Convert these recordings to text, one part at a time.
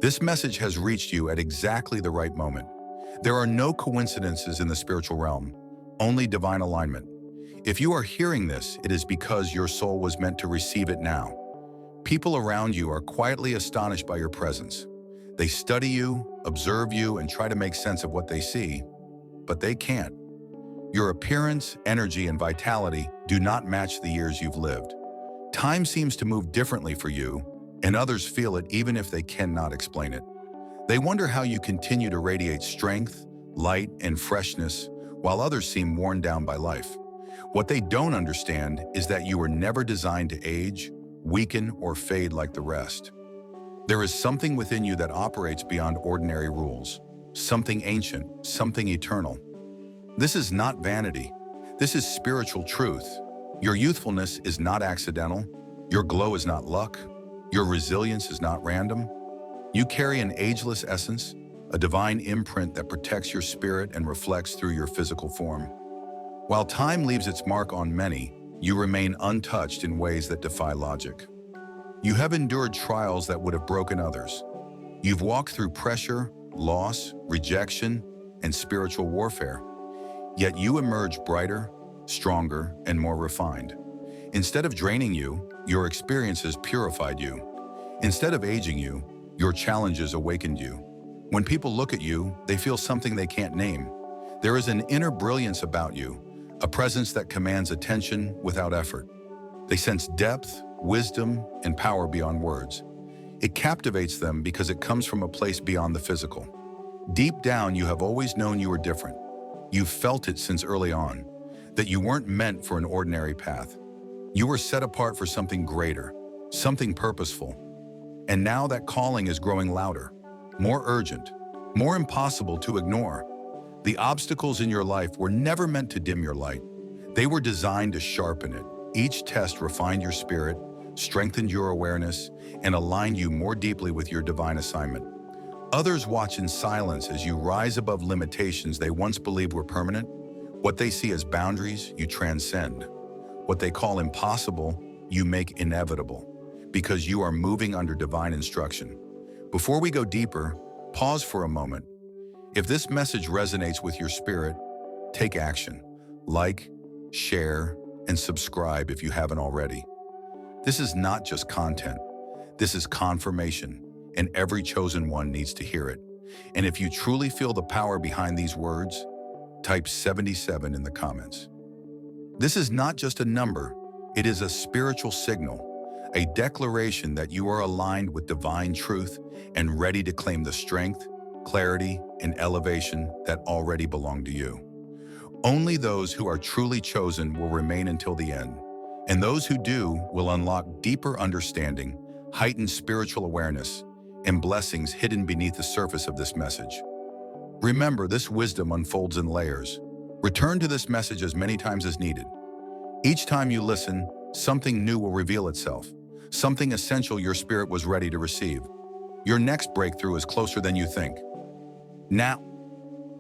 This message has reached you at exactly the right moment. There are no coincidences in the spiritual realm, only divine alignment. If you are hearing this, it is because your soul was meant to receive it now. People around you are quietly astonished by your presence. They study you, observe you, and try to make sense of what they see, but they can't. Your appearance, energy, and vitality do not match the years you've lived. Time seems to move differently for you, and others feel it even if they cannot explain it. They wonder how you continue to radiate strength, light, and freshness while others seem worn down by life. What they don't understand is that you were never designed to age, weaken, or fade like the rest. There is something within you that operates beyond ordinary rules, something ancient, something eternal. This is not vanity. This is spiritual truth. Your youthfulness is not accidental. Your glow is not luck. Your resilience is not random. You carry an ageless essence, a divine imprint that protects your spirit and reflects through your physical form. While time leaves its mark on many, you remain untouched in ways that defy logic. You have endured trials that would have broken others. You've walked through pressure, loss, rejection, and spiritual warfare. Yet you emerge brighter, stronger, and more refined. Instead of draining you, your experiences purified you. Instead of aging you, your challenges awakened you. When people look at you, they feel something they can't name. There is an inner brilliance about you, a presence that commands attention without effort. They sense depth, wisdom, and power beyond words. It captivates them because it comes from a place beyond the physical. Deep down, you have always known you were different. You've felt it since early on, that you weren't meant for an ordinary path. You were set apart for something greater, something purposeful. And now that calling is growing louder, more urgent, more impossible to ignore. The obstacles in your life were never meant to dim your light. They were designed to sharpen it. Each test refined your spirit, strengthened your awareness, and aligned you more deeply with your divine assignment. Others watch in silence as you rise above limitations they once believed were permanent. What they see as boundaries, you transcend. What they call impossible, you make inevitable, because you are moving under divine instruction. Before we go deeper, pause for a moment. If this message resonates with your spirit, take action. Like, share, and subscribe if you haven't already. This is not just content. This is confirmation, and every chosen one needs to hear it. And if you truly feel the power behind these words, type 77 in the comments. This is not just a number, it is a spiritual signal, a declaration that you are aligned with divine truth and ready to claim the strength, clarity, and elevation that already belong to you. Only those who are truly chosen will remain until the end, and those who do will unlock deeper understanding, heightened spiritual awareness, and blessings hidden beneath the surface of this message. Remember, this wisdom unfolds in layers. Return to this message as many times as needed. Each time you listen, something new will reveal itself, something essential your spirit was ready to receive. Your next breakthrough is closer than you think. Now,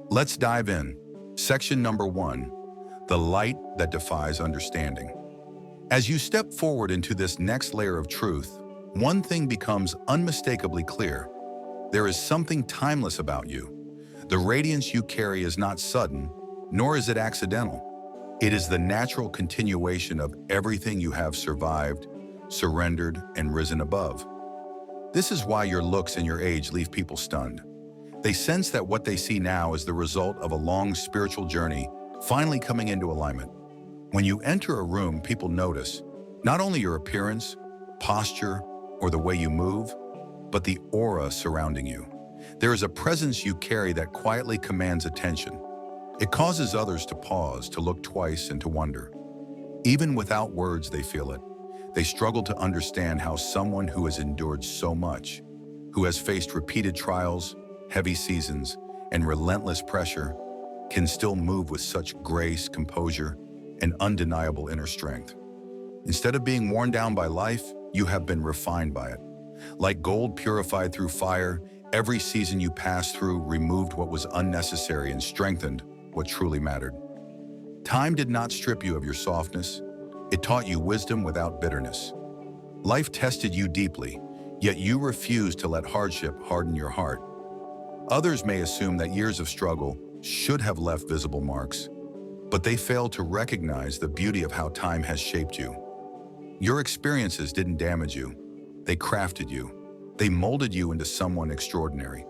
let's dive in. Section number 1, the light that defies understanding. As you step forward into this next layer of truth, one thing becomes unmistakably clear. There is something timeless about you. The radiance you carry is not sudden, nor is it accidental. It is the natural continuation of everything you have survived, surrendered, and risen above. This is why your looks and your age leave people stunned. They sense that what they see now is the result of a long spiritual journey finally coming into alignment. When you enter a room, people notice not only your appearance, posture, or the way you move, but the aura surrounding you. There is a presence you carry that quietly commands attention. It causes others to pause, to look twice, and to wonder. Even without words, they feel it. They struggle to understand how someone who has endured so much, who has faced repeated trials, heavy seasons, and relentless pressure, can still move with such grace, composure, and undeniable inner strength. Instead of being worn down by life, you have been refined by it. Like gold purified through fire, every season you passed through removed what was unnecessary and strengthened what truly mattered. Time did not strip you of your softness. It taught you wisdom without bitterness. Life tested you deeply, Yet you refuse to let hardship harden your heart. Others may assume that years of struggle should have left visible marks, but they fail to recognize the beauty of how time has shaped you. Your experiences didn't damage you. They crafted you. They molded you into someone extraordinary,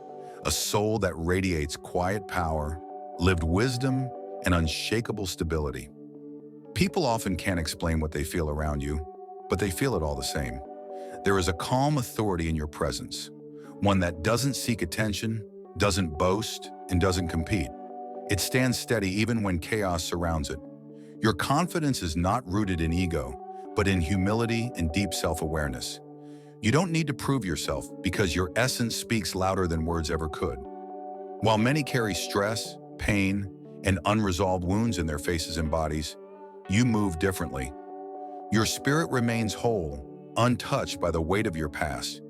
a soul that radiates quiet power, lived wisdom, and unshakable stability. People often can't explain what they feel around you, but they feel it all the same. There is a calm authority in your presence, one that doesn't seek attention, doesn't boast, and doesn't compete. It stands steady even when chaos surrounds it. Your confidence is not rooted in ego, but in humility and deep self-awareness. You don't need to prove yourself because your essence speaks louder than words ever could. While many carry stress, pain, and unresolved wounds in their faces and bodies, you move differently. Your spirit remains whole, untouched by the weight of your past.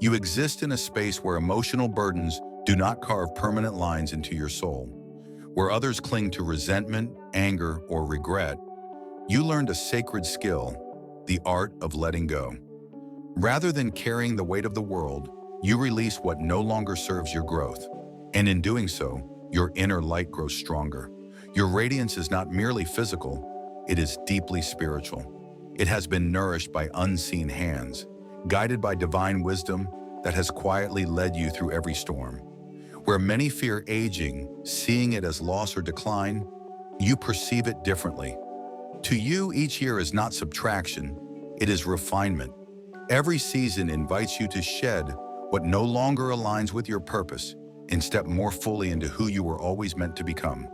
You exist in a space where emotional burdens do not carve permanent lines into your soul. Where others cling to resentment, anger, or regret, you learned a sacred skill, the art of letting go. Rather than carrying the weight of the world, you release what no longer serves your growth. And in doing so, your inner light grows stronger. Your radiance is not merely physical, it is deeply spiritual. It has been nourished by unseen hands, guided by divine wisdom that has quietly led you through every storm. Where many fear aging, seeing it as loss or decline, you perceive it differently. To you, each year is not subtraction, it is refinement. Every season invites you to shed what no longer aligns with your purpose and step more fully into who you were always meant to become.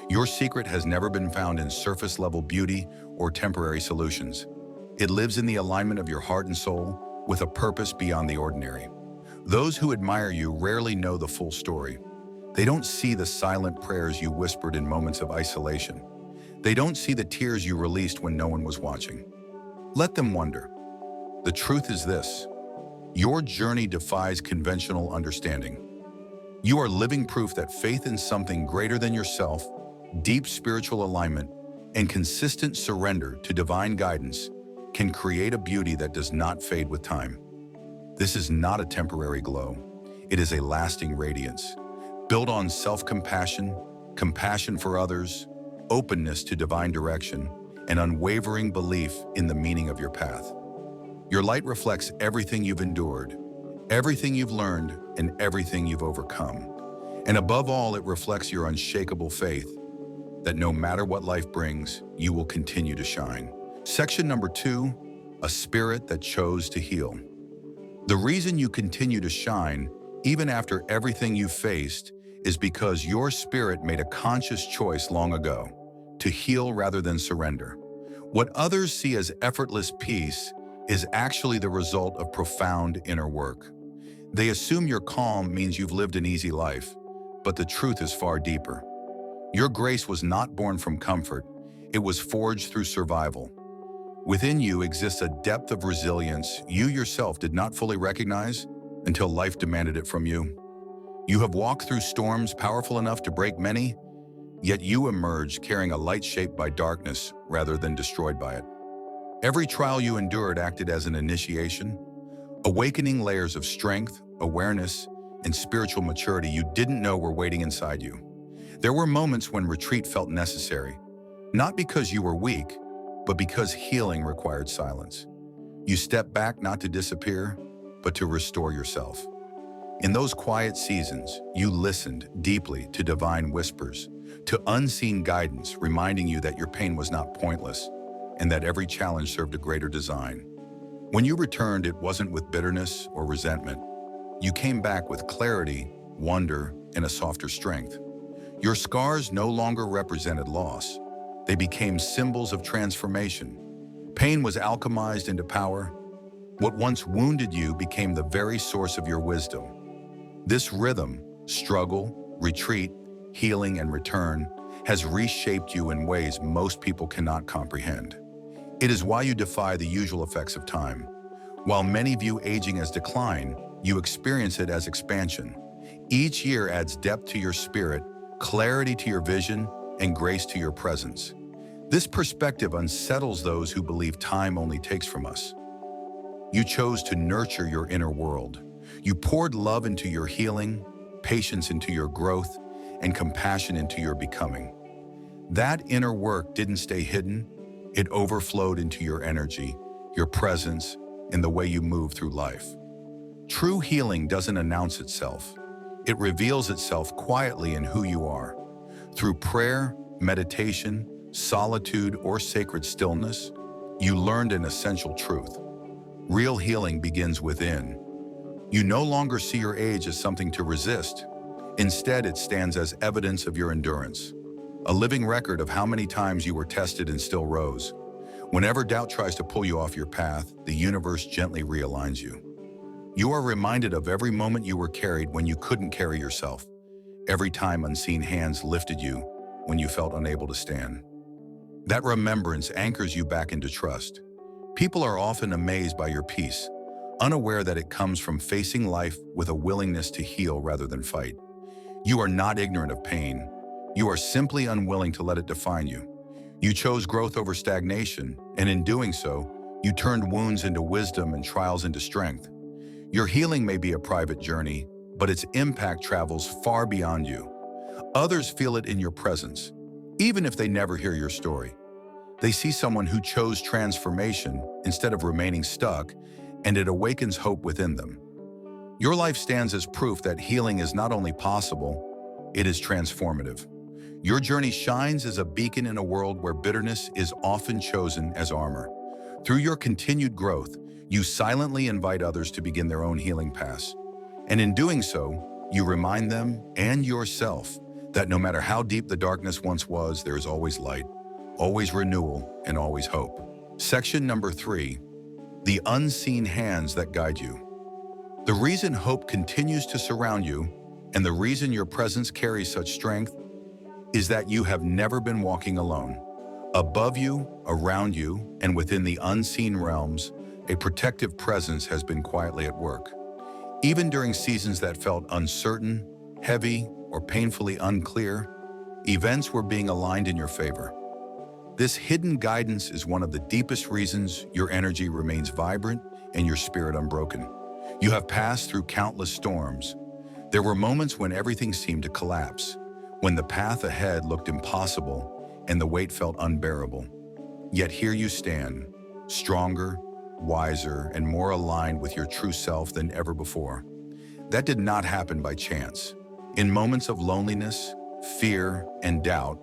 Your secret has never been found in surface-level beauty or temporary solutions. It lives in the alignment of your heart and soul with a purpose beyond the ordinary. Those who admire you rarely know the full story. They don't see the silent prayers you whispered in moments of isolation. They don't see the tears you released when no one was watching. Let them wonder. The truth is this: your journey defies conventional understanding. You are living proof that faith in something greater than yourself, deep spiritual alignment, and consistent surrender to divine guidance can create a beauty that does not fade with time. This is not a temporary glow. It is a lasting radiance, built on self-compassion, compassion for others, openness to divine direction, and unwavering belief in the meaning of your path. Your light reflects everything you've endured, everything you've learned, and everything you've overcome. And above all, it reflects your unshakable faith that no matter what life brings, you will continue to shine. Section number 2, a spirit that chose to heal. The reason you continue to shine, even after everything you've faced, is because your spirit made a conscious choice long ago to heal rather than surrender. What others see as effortless peace is actually the result of profound inner work. They assume your calm means you've lived an easy life, but the truth is far deeper. Your grace was not born from comfort, it was forged through survival. Within you exists a depth of resilience you yourself did not fully recognize until life demanded it from you. You have walked through storms powerful enough to break many, yet you emerged carrying a light shaped by darkness rather than destroyed by it. Every trial you endured acted as an initiation, awakening layers of strength, awareness, and spiritual maturity you didn't know were waiting inside you. There were moments when retreat felt necessary, not because you were weak, but because healing required silence. You stepped back not to disappear, but to restore yourself. In those quiet seasons, you listened deeply to divine whispers, to unseen guidance reminding you that your pain was not pointless and that every challenge served a greater design. When you returned, it wasn't with bitterness or resentment. You came back with clarity, wonder, and a softer strength. Your scars no longer represented loss. They became symbols of transformation. Pain was alchemized into power. What once wounded you became the very source of your wisdom. This rhythm, struggle, retreat, healing, and return, has reshaped you in ways most people cannot comprehend. It is why you defy the usual effects of time. While many view aging as decline, you experience it as expansion. Each year adds depth to your spirit, clarity to your vision, and grace to your presence. This perspective unsettles those who believe time only takes from us. You chose to nurture your inner world. You poured love into your healing, patience into your growth, and compassion into your becoming. That inner work didn't stay hidden. It overflowed into your energy, your presence, and the way you move through life. True healing doesn't announce itself. It reveals itself quietly in who you are. Through prayer, meditation, solitude, or sacred stillness, you learned an essential truth. Real healing begins within. You no longer see your age as something to resist. Instead, it stands as evidence of your endurance, a living record of how many times you were tested and still rose. Whenever doubt tries to pull you off your path, the universe gently realigns you. You are reminded of every moment you were carried when you couldn't carry yourself, every time unseen hands lifted you when you felt unable to stand. That remembrance anchors you back into trust. People are often amazed by your peace, unaware that it comes from facing life with a willingness to heal rather than fight. You are not ignorant of pain. You are simply unwilling to let it define you. You chose growth over stagnation, and in doing so, you turned wounds into wisdom and trials into strength. Your healing may be a private journey, but its impact travels far beyond you. Others feel it in your presence, even if they never hear your story. They see someone who chose transformation instead of remaining stuck, and it awakens hope within them. Your life stands as proof that healing is not only possible, it is transformative. Your journey shines as a beacon in a world where bitterness is often chosen as armor. Through your continued growth, you silently invite others to begin their own healing paths. And in doing so, you remind them and yourself that no matter how deep the darkness once was, there is always light, always renewal, and always hope. Section number 3, the unseen hands that guide you. The reason hope continues to surround you, and the reason your presence carries such strength, is that you have never been walking alone. Above you, around you, and within the unseen realms, a protective presence has been quietly at work. Even during seasons that felt uncertain, heavy, or painfully unclear, events were being aligned in your favor. This hidden guidance is one of the deepest reasons your energy remains vibrant and your spirit unbroken. You have passed through countless storms. There were moments when everything seemed to collapse, when the path ahead looked impossible and the weight felt unbearable. Yet here you stand, stronger, wiser, and more aligned with your true self than ever before. That did not happen by chance. In moments of loneliness, fear, and doubt,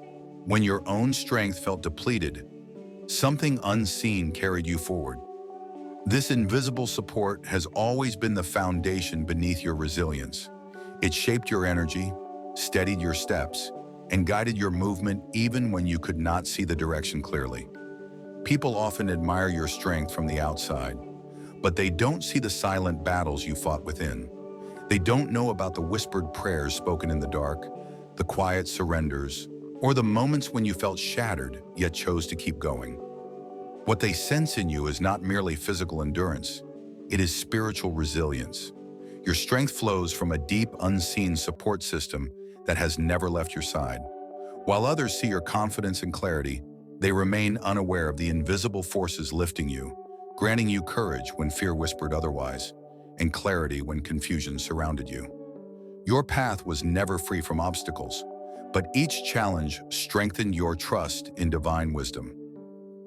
when your own strength felt depleted, something unseen carried you forward. This invisible support has always been the foundation beneath your resilience. It shaped your energy, steadied your steps, and guided your movement even when you could not see the direction clearly. People often admire your strength from the outside, but they don't see the silent battles you fought within. They don't know about the whispered prayers spoken in the dark, the quiet surrenders, or the moments when you felt shattered yet chose to keep going. What they sense in you is not merely physical endurance, it is spiritual resilience. Your strength flows from a deep, unseen support system that has never left your side. While others see your confidence and clarity, they remain unaware of the invisible forces lifting you, granting you courage when fear whispered otherwise, and clarity when confusion surrounded you. Your path was never free from obstacles, but each challenge strengthened your trust in divine wisdom.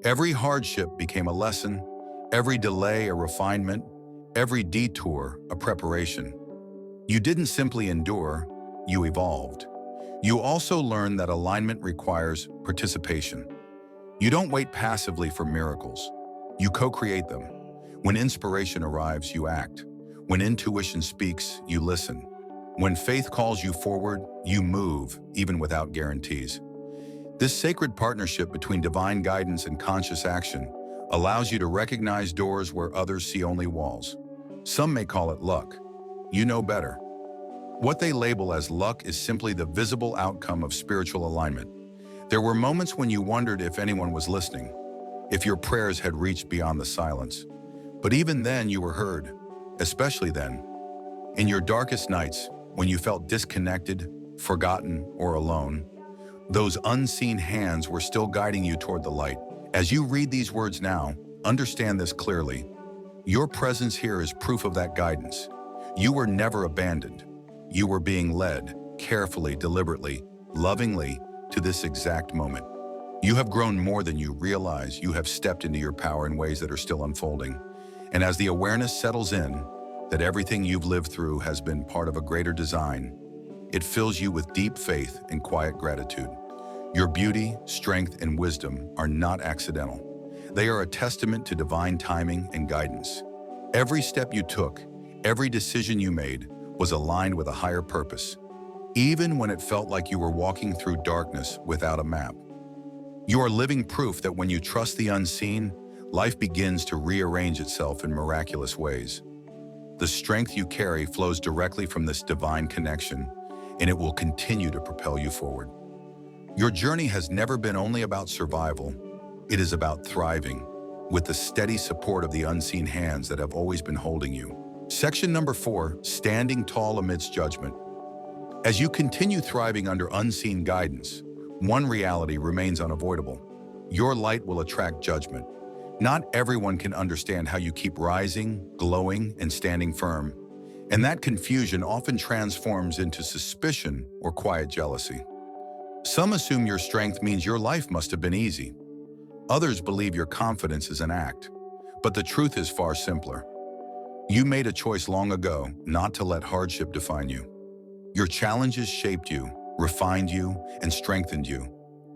Every hardship became a lesson, every delay a refinement, every detour a preparation. You didn't simply endure, you evolved. You also learned that alignment requires participation. You don't wait passively for miracles. You co-create them. When inspiration arrives, you act. When intuition speaks, you listen. When faith calls you forward, you move, even without guarantees. This sacred partnership between divine guidance and conscious action allows you to recognize doors where others see only walls. Some may call it luck. You know better. What they label as luck is simply the visible outcome of spiritual alignment. There were moments when you wondered if anyone was listening, if your prayers had reached beyond the silence. But even then you were heard, especially then. In your darkest nights, when you felt disconnected, forgotten, or alone, those unseen hands were still guiding you toward the light. As you read these words now, understand this clearly. Your presence here is proof of that guidance. You were never abandoned. You were being led, carefully, deliberately, lovingly, to this exact moment. You have grown more than you realize. You have stepped into your power in ways that are still unfolding. And as the awareness settles in, that everything you've lived through has been part of a greater design, it fills you with deep faith and quiet gratitude. Your beauty, strength, and wisdom are not accidental. They are a testament to divine timing and guidance. Every step you took, every decision you made, was aligned with a higher purpose, even when it felt like you were walking through darkness without a map. You are living proof that when you trust the unseen, life begins to rearrange itself in miraculous ways. The strength you carry flows directly from this divine connection, and it will continue to propel you forward. Your journey has never been only about survival. It is about thriving, with the steady support of the unseen hands that have always been holding you. Section number 4, standing tall amidst judgment. As you continue thriving under unseen guidance, one reality remains unavoidable. Your light will attract judgment. Not everyone can understand how you keep rising, glowing, and standing firm, and that confusion often transforms into suspicion or quiet jealousy. Some assume your strength means your life must have been easy. Others believe your confidence is an act, but the truth is far simpler. You made a choice long ago not to let hardship define you. Your challenges shaped you, refined you, and strengthened you,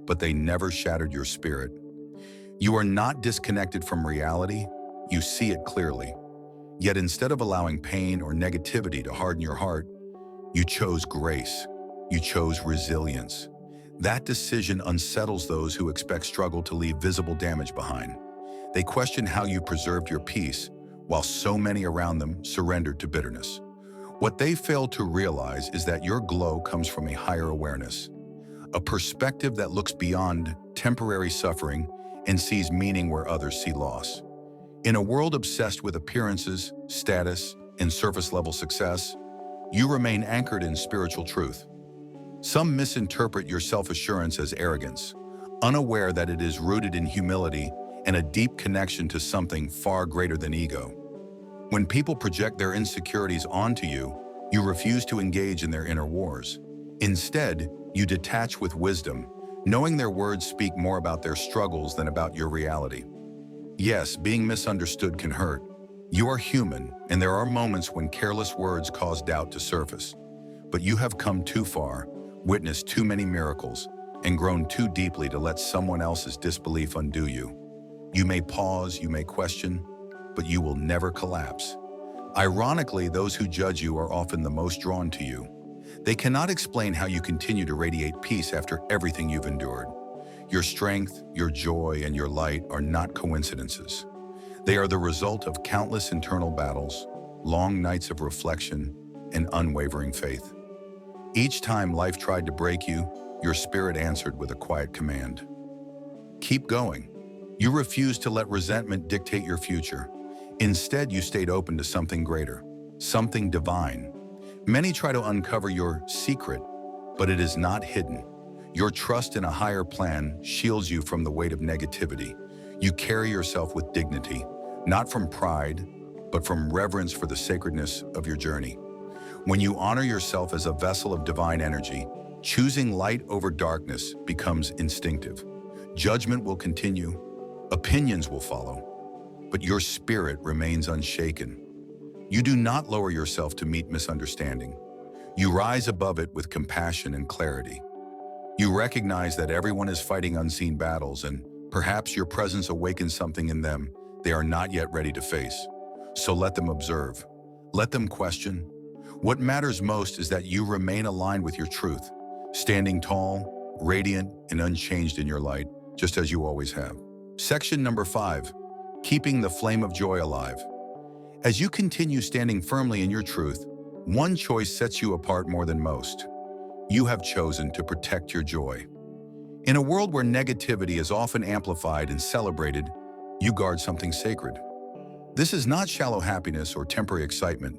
but they never shattered your spirit. You are not disconnected from reality, you see it clearly. Yet instead of allowing pain or negativity to harden your heart, you chose grace, you chose resilience. That decision unsettles those who expect struggle to leave visible damage behind. They question how you preserved your peace, while so many around them surrendered to bitterness. What they fail to realize is that your glow comes from a higher awareness, a perspective that looks beyond temporary suffering and sees meaning where others see loss. In a world obsessed with appearances, status, and surface-level success, you remain anchored in spiritual truth. Some misinterpret your self-assurance as arrogance, unaware that it is rooted in humility and a deep connection to something far greater than ego. When people project their insecurities onto you, you refuse to engage in their inner wars. Instead, you detach with wisdom, knowing their words speak more about their struggles than about your reality. Yes, being misunderstood can hurt. You are human, and there are moments when careless words cause doubt to surface. But you have come too far, witnessed too many miracles, and grown too deeply to let someone else's disbelief undo you. You may pause, you may question, but you will never collapse. Ironically, those who judge you are often the most drawn to you. They cannot explain how you continue to radiate peace after everything you've endured. Your strength, your joy, and your light are not coincidences. They are the result of countless internal battles, long nights of reflection, and unwavering faith. Each time life tried to break you, your spirit answered with a quiet command. Keep going. You refused to let resentment dictate your future. Instead, you stayed open to something greater, something divine. Many try to uncover your secret, but it is not hidden. Your trust in a higher plan shields you from the weight of negativity. You carry yourself with dignity, not from pride, but from reverence for the sacredness of your journey. When you honor yourself as a vessel of divine energy, choosing light over darkness becomes instinctive. Judgment will continue, opinions will follow, but your spirit remains unshaken. You do not lower yourself to meet misunderstanding. You rise above it with compassion and clarity. You recognize that everyone is fighting unseen battles, and perhaps your presence awakens something in them they are not yet ready to face. So let them observe. Let them question. What matters most is that you remain aligned with your truth, standing tall, radiant, and unchanged in your light, just as you always have. Section number 5, keeping the flame of joy alive. As you continue standing firmly in your truth, one choice sets you apart more than most. You have chosen to protect your joy. In a world where negativity is often amplified and celebrated, you guard something sacred. This is not shallow happiness or temporary excitement.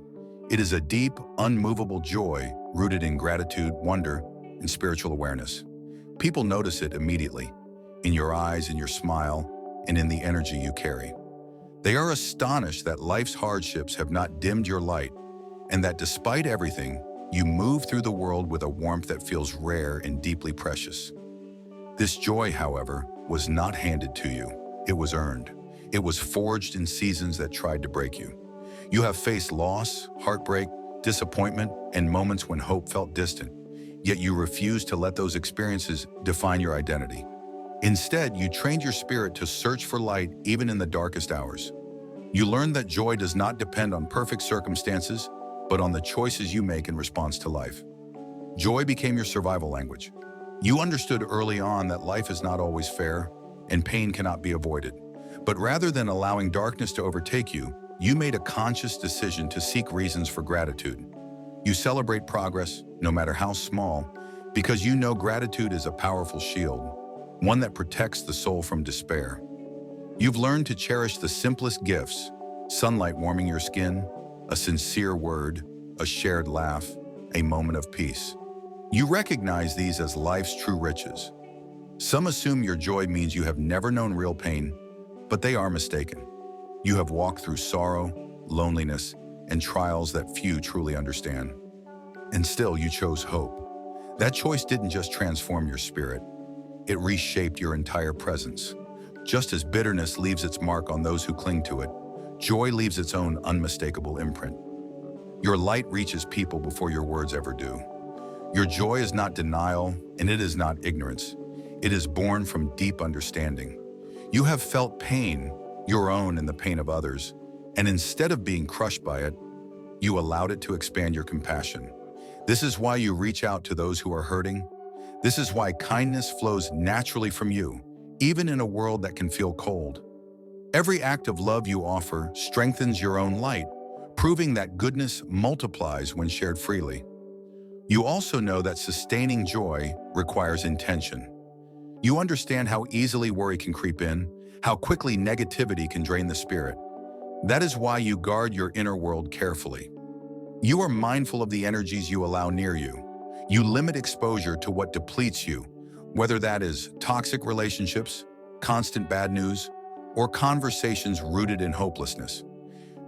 It is a deep, unmovable joy rooted in gratitude, wonder, and spiritual awareness. People notice it immediately, in your eyes, in your smile, and in the energy you carry. They are astonished that life's hardships have not dimmed your light, and that despite everything, you move through the world with a warmth that feels rare and deeply precious. This joy, however, was not handed to you. It was earned. It was forged in seasons that tried to break you. You have faced loss, heartbreak, disappointment, and moments when hope felt distant, yet you refused to let those experiences define your identity. Instead, you trained your spirit to search for light even in the darkest hours. You learned that joy does not depend on perfect circumstances, but on the choices you make in response to life. Joy became your survival language. You understood early on that life is not always fair, and pain cannot be avoided. But rather than allowing darkness to overtake you, you made a conscious decision to seek reasons for gratitude. You celebrate progress, no matter how small, because you know gratitude is a powerful shield, one that protects the soul from despair. You've learned to cherish the simplest gifts: sunlight warming your skin, a sincere word, a shared laugh, a moment of peace. You recognize these as life's true riches. Some assume your joy means you have never known real pain, but they are mistaken. You have walked through sorrow, loneliness, and trials that few truly understand. And still you chose hope. That choice didn't just transform your spirit, it reshaped your entire presence. Just as bitterness leaves its mark on those who cling to it, joy leaves its own unmistakable imprint. Your light reaches people before your words ever do. Your joy is not denial, and it is not ignorance. It is born from deep understanding. You have felt pain, your own and the pain of others, and instead of being crushed by it, you allowed it to expand your compassion. This is why you reach out to those who are hurting. This is why kindness flows naturally from you, even in a world that can feel cold. Every act of love you offer strengthens your own light, proving that goodness multiplies when shared freely. You also know that sustaining joy requires intention. You understand how easily worry can creep in, how quickly negativity can drain the spirit. That is why you guard your inner world carefully. You are mindful of the energies you allow near you. You limit exposure to what depletes you, whether that is toxic relationships, constant bad news, or conversations rooted in hopelessness.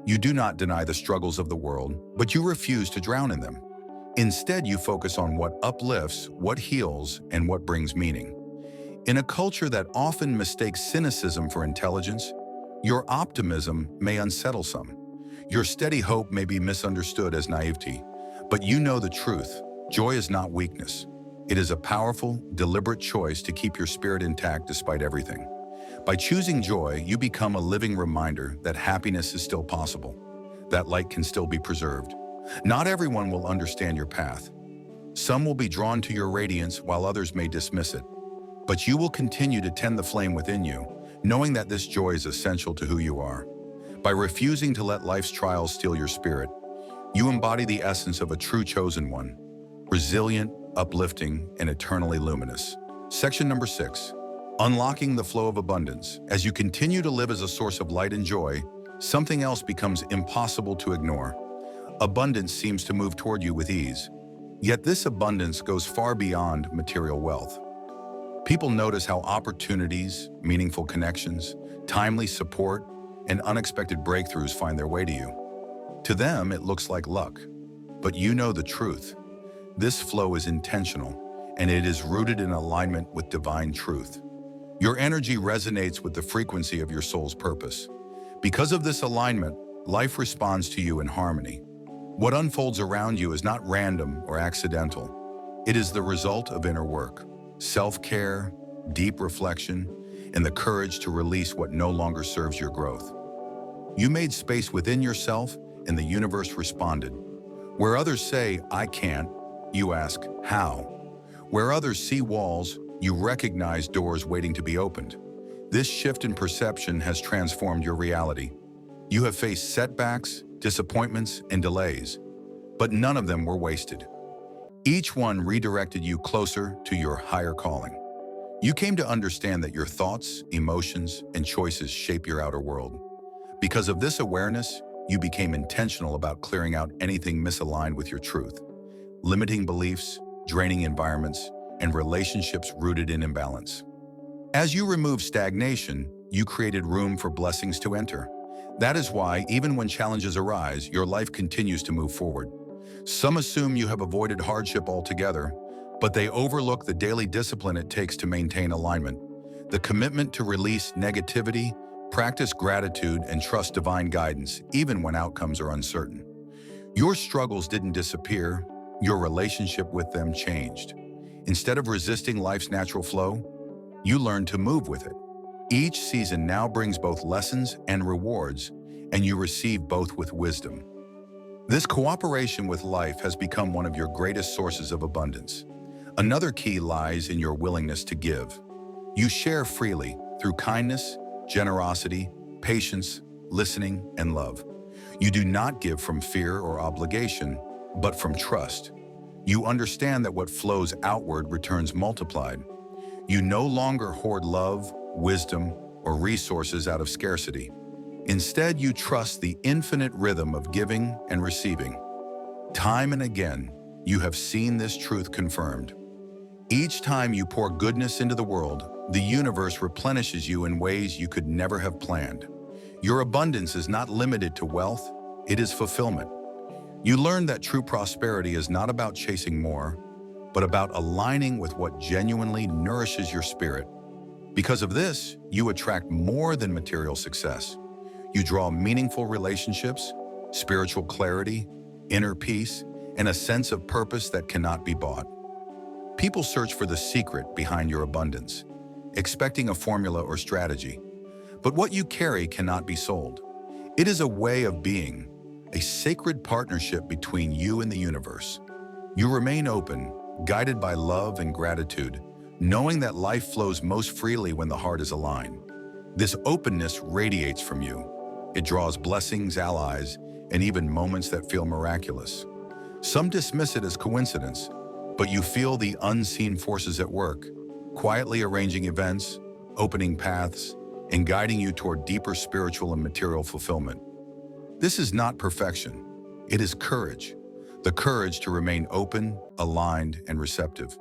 You do not deny the struggles of the world, but you refuse to drown in them. Instead, you focus on what uplifts, what heals, and what brings meaning. In a culture that often mistakes cynicism for intelligence, your optimism may unsettle some. Your steady hope may be misunderstood as naivety, but you know the truth. Joy is not weakness. It is a powerful, deliberate choice to keep your spirit intact despite everything. By choosing joy, you become a living reminder that happiness is still possible, that light can still be preserved. Not everyone will understand your path. Some will be drawn to your radiance while others may dismiss it. But you will continue to tend the flame within you, knowing that this joy is essential to who you are. By refusing to let life's trials steal your spirit, you embody the essence of a true chosen one, resilient, uplifting, and eternally luminous. Section number 6, unlocking the flow of abundance. As you continue to live as a source of light and joy, something else becomes impossible to ignore. Abundance seems to move toward you with ease. Yet this abundance goes far beyond material wealth. People notice how opportunities, meaningful connections, timely support, and unexpected breakthroughs find their way to you. To them, it looks like luck. But you know the truth. This flow is intentional, and it is rooted in alignment with divine truth. Your energy resonates with the frequency of your soul's purpose. Because of this alignment, life responds to you in harmony. What unfolds around you is not random or accidental. It is the result of inner work, self-care, deep reflection, and the courage to release what no longer serves your growth. You made space within yourself, and the universe responded. Where others say, "I can't," you ask, "How?" Where others see walls, you recognize doors waiting to be opened. This shift in perception has transformed your reality. You have faced setbacks, disappointments, and delays, but none of them were wasted. Each one redirected you closer to your higher calling. You came to understand that your thoughts, emotions, and choices shape your outer world. Because of this awareness, you became intentional about clearing out anything misaligned with your truth, limiting beliefs, draining environments, and relationships rooted in imbalance. As you removed stagnation, you created room for blessings to enter. That is why, even when challenges arise, your life continues to move forward. Some assume you have avoided hardship altogether, but they overlook the daily discipline it takes to maintain alignment. The commitment to release negativity, practice gratitude, and trust divine guidance, even when outcomes are uncertain. Your struggles didn't disappear, your relationship with them changed. Instead of resisting life's natural flow, you learned to move with it. Each season now brings both lessons and rewards, and you receive both with wisdom. This cooperation with life has become one of your greatest sources of abundance. Another key lies in your willingness to give. You share freely through kindness, generosity, patience, listening, and love. You do not give from fear or obligation, but from trust. You understand that what flows outward returns multiplied. You no longer hoard love, wisdom, or resources out of scarcity. Instead, you trust the infinite rhythm of giving and receiving. Time and again, you have seen this truth confirmed. Each time you pour goodness into the world, the universe replenishes you in ways you could never have planned. Your abundance is not limited to wealth, it is fulfillment. You learn that true prosperity is not about chasing more, but about aligning with what genuinely nourishes your spirit. Because of this, you attract more than material success. You draw meaningful relationships, spiritual clarity, inner peace, and a sense of purpose that cannot be bought. People search for the secret behind your abundance, expecting a formula or strategy. But what you carry cannot be sold. It is a way of being, a sacred partnership between you and the universe. You remain open, guided by love and gratitude, knowing that life flows most freely when the heart is aligned. This openness radiates from you. It draws blessings, allies, and even moments that feel miraculous. Some dismiss it as coincidence, but you feel the unseen forces at work, quietly arranging events, opening paths, and guiding you toward deeper spiritual and material fulfillment. This is not perfection. It is courage. The courage to remain open, aligned, and receptive.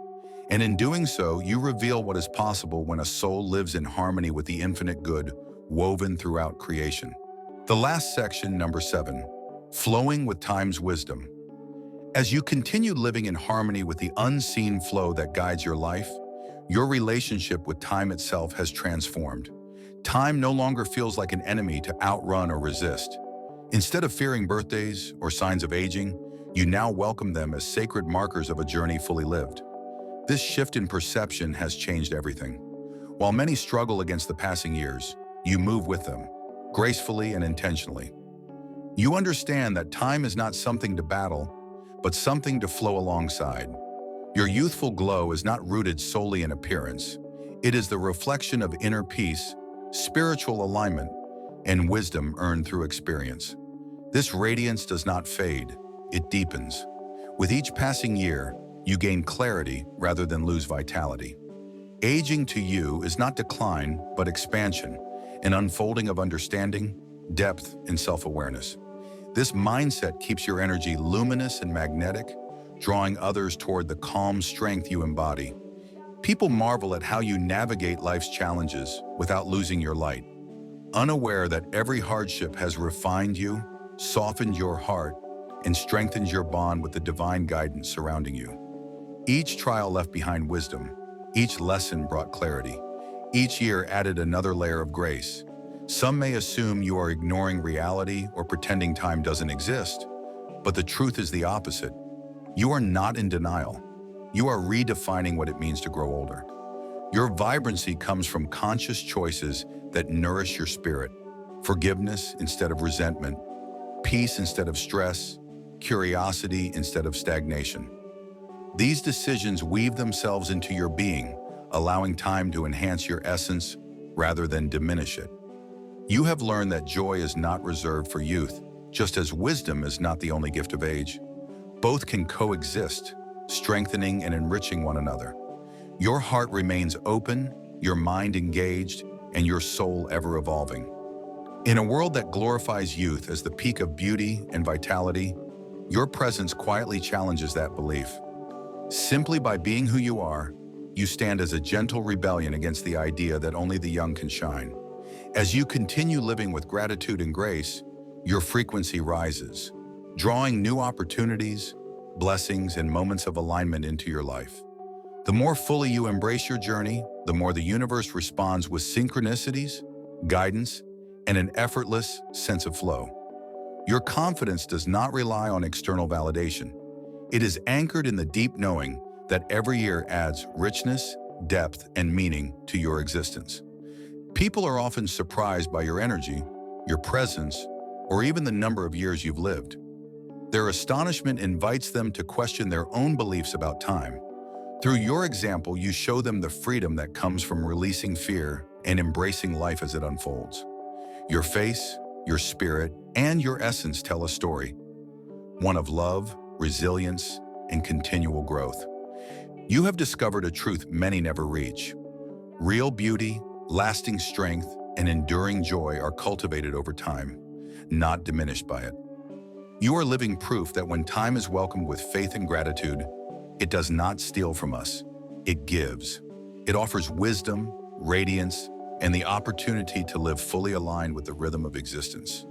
And in doing so, you reveal what is possible when a soul lives in harmony with the infinite good woven throughout creation. The last section, number 7, flowing with time's wisdom. As you continue living in harmony with the unseen flow that guides your life, your relationship with time itself has transformed. Time no longer feels like an enemy to outrun or resist. Instead of fearing birthdays or signs of aging, you now welcome them as sacred markers of a journey fully lived. This shift in perception has changed everything. While many struggle against the passing years, you move with them, gracefully and intentionally. You understand that time is not something to battle, but something to flow alongside. Your youthful glow is not rooted solely in appearance. It is the reflection of inner peace, spiritual alignment, and wisdom earned through experience. This radiance does not fade, it deepens. With each passing year, you gain clarity rather than lose vitality. Aging to you is not decline, but expansion, an unfolding of understanding, depth, and self-awareness. This mindset keeps your energy luminous and magnetic, drawing others toward the calm strength you embody. People marvel at how you navigate life's challenges without losing your light, unaware that every hardship has refined you, softened your heart, and strengthened your bond with the divine guidance surrounding you. Each trial left behind wisdom, each lesson brought clarity, each year added another layer of grace. Some may assume you are ignoring reality or pretending time doesn't exist, but the truth is the opposite. You are not in denial. You are redefining what it means to grow older. Your vibrancy comes from conscious choices that nourish your spirit. Forgiveness instead of resentment, peace instead of stress, curiosity instead of stagnation. These decisions weave themselves into your being, allowing time to enhance your essence rather than diminish it. You have learned that joy is not reserved for youth, just as wisdom is not the only gift of age. Both can coexist, strengthening and enriching one another. Your heart remains open, your mind engaged, and your soul ever evolving. In a world that glorifies youth as the peak of beauty and vitality, your presence quietly challenges that belief. Simply by being who you are, you stand as a gentle rebellion against the idea that only the young can shine. As you continue living with gratitude and grace, your frequency rises, drawing new opportunities, blessings, and moments of alignment into your life. The more fully you embrace your journey, the more the universe responds with synchronicities, guidance, and an effortless sense of flow. Your confidence does not rely on external validation. It is anchored in the deep knowing that every year adds richness, depth, and meaning to your existence. People are often surprised by your energy, your presence, or even the number of years you've lived. Their astonishment invites them to question their own beliefs about time. Through your example, you show them the freedom that comes from releasing fear and embracing life as it unfolds. Your face, your spirit, and your essence tell a story, one of love, resilience, and continual growth. You have discovered a truth many never reach. Real beauty, lasting strength, and enduring joy are cultivated over time, not diminished by it. You are living proof that when time is welcomed with faith and gratitude, it does not steal from us, it gives. It offers wisdom, radiance, and the opportunity to live fully aligned with the rhythm of existence.